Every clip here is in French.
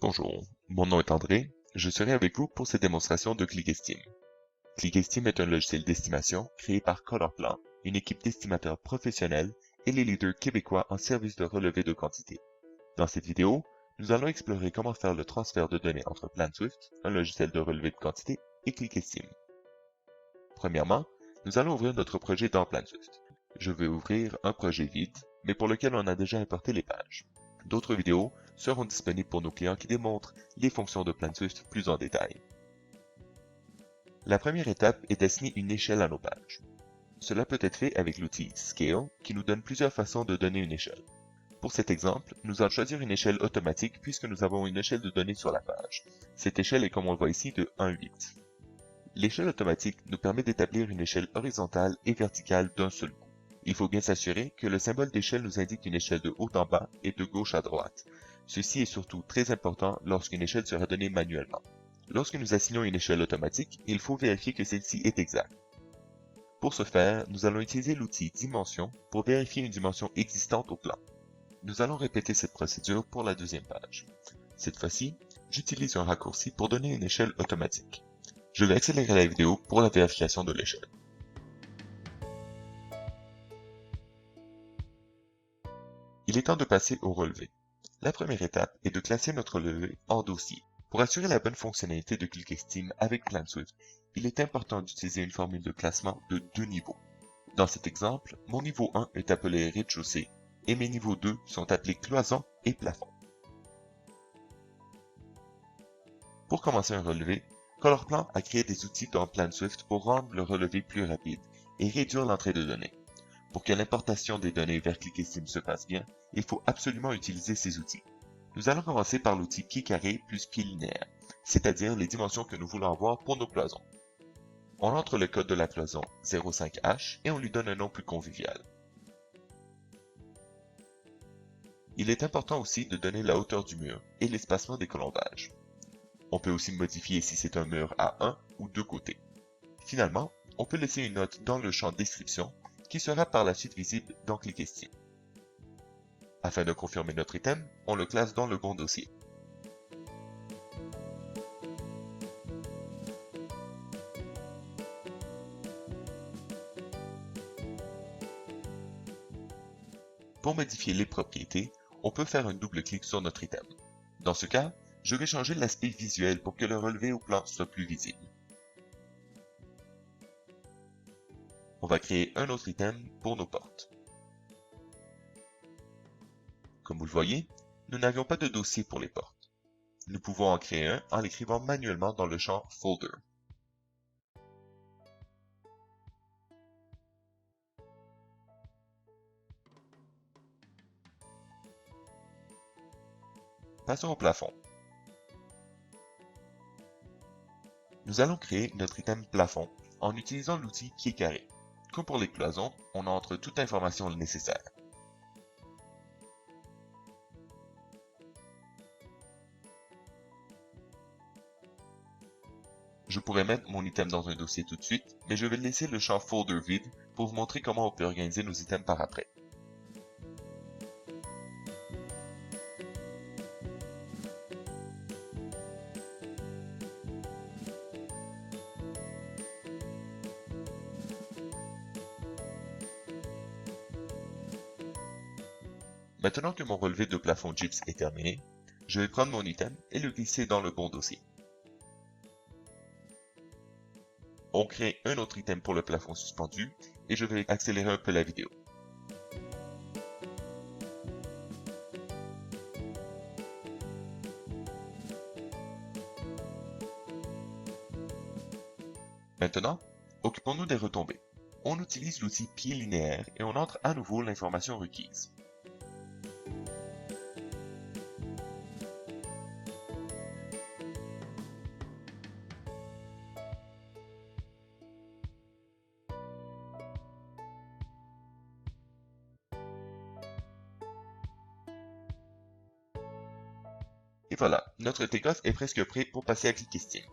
Bonjour, mon nom est André, je serai avec vous pour cette démonstration de ClickEstime. ClickEstime est un logiciel d'estimation créé par Colorplan, une équipe d'estimateurs professionnels et les leaders québécois en service de relevé de quantité. Dans cette vidéo, nous allons explorer comment faire le transfert de données entre PlanSwift, un logiciel de relevé de quantité, et ClickEstime. Premièrement, nous allons ouvrir notre projet dans PlanSwift. Je vais ouvrir un projet vide, mais pour lequel on a déjà importé les pages. D'autres vidéos seront disponibles pour nos clients qui démontrent les fonctions de PlanSwift plus en détail. La première étape est d'assigner une échelle à nos pages. Cela peut être fait avec l'outil Scale qui nous donne plusieurs façons de donner une échelle. Pour cet exemple, nous allons choisir une échelle automatique puisque nous avons une échelle de données sur la page. Cette échelle est comme on le voit ici de 1,8. L'échelle automatique nous permet d'établir une échelle horizontale et verticale d'un seul coup. Il faut bien s'assurer que le symbole d'échelle nous indique une échelle de haut en bas et de gauche à droite. Ceci est surtout très important lorsqu'une échelle sera donnée manuellement. Lorsque nous assignons une échelle automatique, il faut vérifier que celle-ci est exacte. Pour ce faire, nous allons utiliser l'outil Dimension pour vérifier une dimension existante au plan. Nous allons répéter cette procédure pour la deuxième page. Cette fois-ci, j'utilise un raccourci pour donner une échelle automatique. Je vais accélérer la vidéo pour la vérification de l'échelle. Il est temps de passer au relevé. La première étape est de classer notre relevé en dossier. Pour assurer la bonne fonctionnalité de ClickEstime avec PlanSwift, il est important d'utiliser une formule de classement de deux niveaux. Dans cet exemple, mon niveau 1 est appelé rez-de-chaussée et mes niveaux 2 sont appelés cloison et plafond. Pour commencer un relevé, Colorplan a créé des outils dans PlanSwift pour rendre le relevé plus rapide et réduire l'entrée de données. Pour que l'importation des données vers ClickEstime se passe bien, il faut absolument utiliser ces outils. Nous allons commencer par l'outil pied carré plus pied linéaire, c'est-à-dire les dimensions que nous voulons avoir pour nos cloisons. On entre le code de la cloison 05H et on lui donne un nom plus convivial. Il est important aussi de donner la hauteur du mur et l'espacement des colombages. On peut aussi modifier si c'est un mur à un ou deux côtés. Finalement, on peut laisser une note dans le champ description qui sera par la suite visible dans ClickEstime. Afin de confirmer notre item, on le classe dans le bon dossier. Pour modifier les propriétés, on peut faire un double-clic sur notre item. Dans ce cas, je vais changer l'aspect visuel pour que le relevé au plan soit plus visible. On va créer un autre item pour nos portes. Comme vous le voyez, nous n'avions pas de dossier pour les portes. Nous pouvons en créer un en l'écrivant manuellement dans le champ Folder. Passons au plafond. Nous allons créer notre item plafond en utilisant l'outil pied carré. Comme pour les cloisons, on entre toute l'information nécessaire. Je pourrais mettre mon item dans un dossier tout de suite, mais je vais laisser le champ Folder vide pour vous montrer comment on peut organiser nos items par après. Maintenant que mon relevé de plafond Gyps est terminé, je vais prendre mon item et le glisser dans le bon dossier. On crée un autre item pour le plafond suspendu et je vais accélérer un peu la vidéo. Maintenant, occupons-nous des retombées. On utilise l'outil pied linéaire et on entre à nouveau l'information requise. Et voilà, notre take-off est presque prêt pour passer à ClickEstime.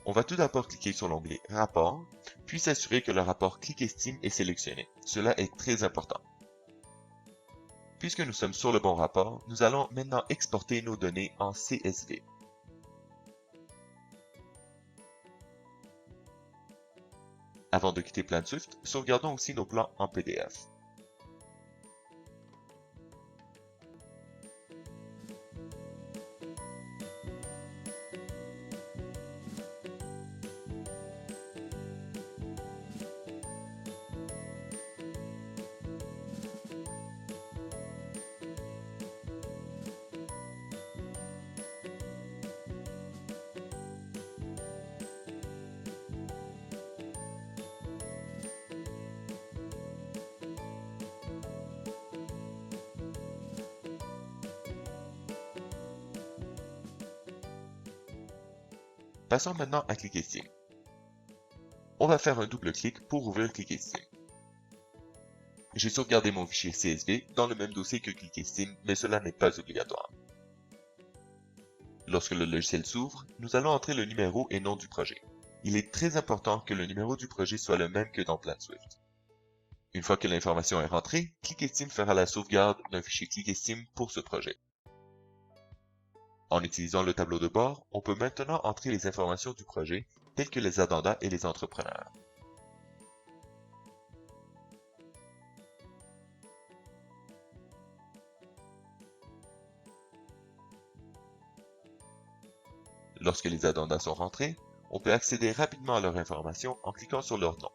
On va tout d'abord cliquer sur l'onglet Rapport, puis s'assurer que le rapport ClickEstime est sélectionné. Cela est très important. Puisque nous sommes sur le bon rapport, nous allons maintenant exporter nos données en CSV. Avant de quitter PlanSwift, sauvegardons aussi nos plans en PDF. Passons maintenant à ClickSteam. On va faire un double clic pour ouvrir ClickSteam. J'ai sauvegardé mon fichier CSV dans le même dossier que ClickSteam, mais cela n'est pas obligatoire. Lorsque le logiciel s'ouvre, nous allons entrer le numéro et nom du projet. Il est très important que le numéro du projet soit le même que dans PlanSwift. Une fois que l'information est rentrée, ClickSteam fera la sauvegarde d'un fichier ClickSteam pour ce projet. En utilisant le tableau de bord, on peut maintenant entrer les informations du projet, telles que les addendas et les entrepreneurs. Lorsque les addendas sont rentrés, on peut accéder rapidement à leur information en cliquant sur leur nom.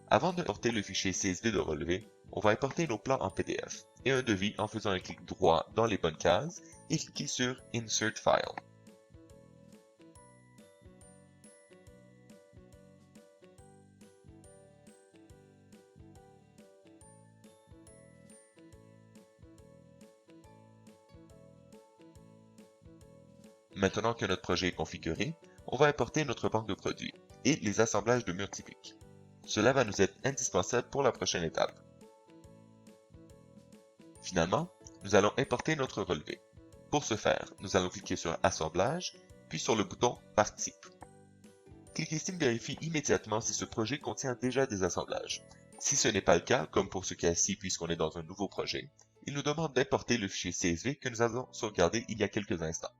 Avant de porter le fichier CSV de relevé, on va importer nos plans en PDF et un devis en faisant un clic droit dans les bonnes cases et cliquer sur Insert File. Maintenant que notre projet est configuré, on va importer notre banque de produits et les assemblages de murs typiques. Cela va nous être indispensable pour la prochaine étape. Finalement, nous allons importer notre relevé. Pour ce faire, nous allons cliquer sur Assemblage, puis sur le bouton Par type. ClickSteam vérifie immédiatement si ce projet contient déjà des assemblages. Si ce n'est pas le cas, comme pour ce cas-ci puisqu'on est dans un nouveau projet, il nous demande d'importer le fichier CSV que nous avons sauvegardé il y a quelques instants.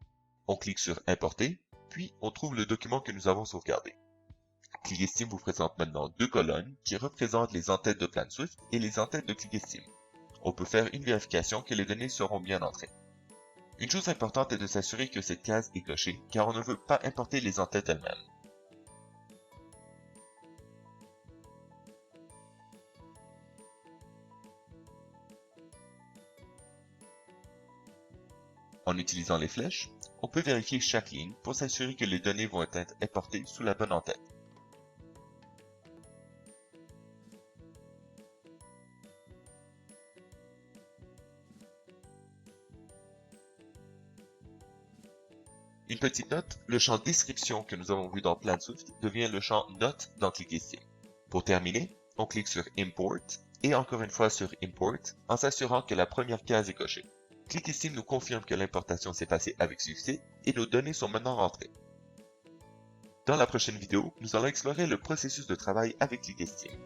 On clique sur Importer, puis on trouve le document que nous avons sauvegardé. ClickSteam vous présente maintenant deux colonnes qui représentent les entêtes de PlanSwift et les entêtes de ClickSteam. On peut faire une vérification que les données seront bien entrées. Une chose importante est de s'assurer que cette case est cochée, car on ne veut pas importer les entêtes elles-mêmes. En utilisant les flèches, on peut vérifier chaque ligne pour s'assurer que les données vont être importées sous la bonne entête. Une petite note, le champ description que nous avons vu dans PlanSwift devient le champ note dans ClickSteam. Pour terminer, on clique sur Import et encore une fois sur Import en s'assurant que la première case est cochée. ClickSteam nous confirme que l'importation s'est passée avec succès et nos données sont maintenant rentrées. Dans la prochaine vidéo, nous allons explorer le processus de travail avec ClickSteam.